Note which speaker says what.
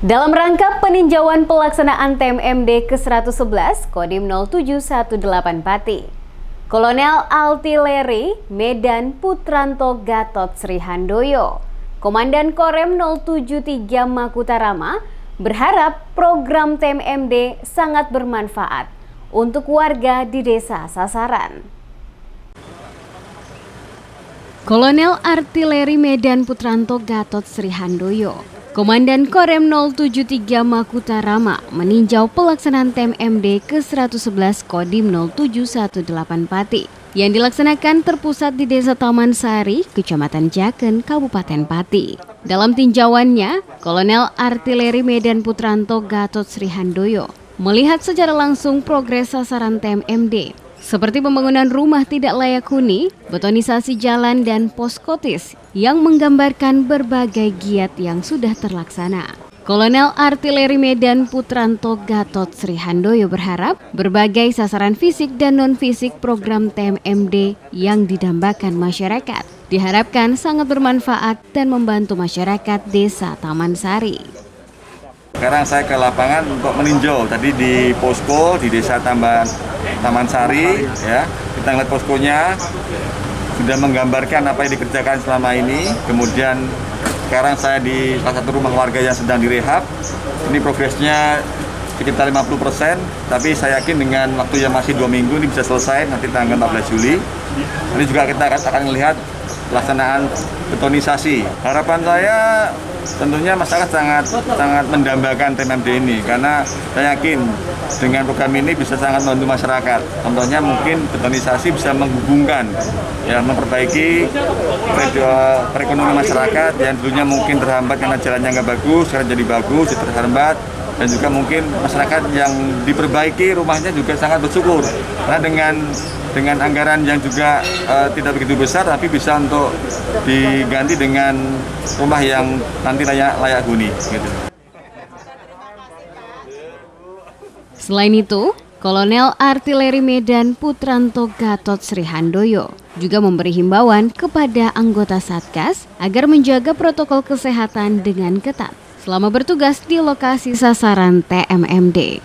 Speaker 1: Dalam rangka peninjauan pelaksanaan TMMD ke-111 Kodim 0718 Pati, Kolonel Artileri Medan Putranto Gatot Sri Handoyo, Komandan Korem 073 Makutarama, berharap program TMMD sangat bermanfaat untuk warga di desa sasaran. Kolonel Artileri Medan Putranto Gatot Sri Handoyo, Komandan Korem 073 Makutarama meninjau pelaksanaan TMMD ke-111 Kodim 0718 Pati yang dilaksanakan terpusat di Desa Taman Sari, Kecamatan Jaken, Kabupaten Pati. Dalam tinjauannya, Kolonel Artileri Medan Putranto Gatot Sri Handoyo melihat secara langsung progres sasaran TMMD, seperti pembangunan rumah tidak layak huni, betonisasi jalan, dan poskotis yang menggambarkan berbagai giat yang sudah terlaksana. Kolonel Artileri Medan Putranto Gatot Sri Handoyo berharap berbagai sasaran fisik dan non-fisik program TMMD yang didambakan masyarakat diharapkan sangat bermanfaat dan membantu masyarakat Desa Taman Sari.
Speaker 2: Sekarang saya ke lapangan untuk meninjau tadi di posko di Desa Taman Sari, ya. Kita lihat poskonya sudah menggambarkan apa yang dikerjakan selama ini. Kemudian sekarang saya di salah satu rumah warga yang sedang direhab. Ini progresnya sekitar 50%, tapi saya yakin dengan waktu yang masih 2 minggu ini bisa selesai nanti tanggal 14 Juli. Ini juga kita akan melihat pelaksanaan betonisasi. Harapan saya tentunya masyarakat sangat mendambakan TMMD ini, karena saya yakin dengan program ini bisa sangat membantu masyarakat. Contohnya mungkin betonisasi bisa menghubungkan, ya, memperbaiki perekonomian masyarakat yang dulunya mungkin terhambat karena jalannya nggak bagus, sekarang jadi bagus, jadi terhambat. Dan juga mungkin masyarakat yang diperbaiki rumahnya juga sangat bersyukur, karena dengan anggaran yang juga tidak begitu besar, tapi bisa untuk diganti dengan rumah yang nanti layak huni. Gitu.
Speaker 1: Selain itu, Kolonel Artileri Medan Putranto Gatot Sri Handoyo juga memberi himbauan kepada anggota Satgas agar menjaga protokol kesehatan dengan ketat selama bertugas di lokasi sasaran TMMD.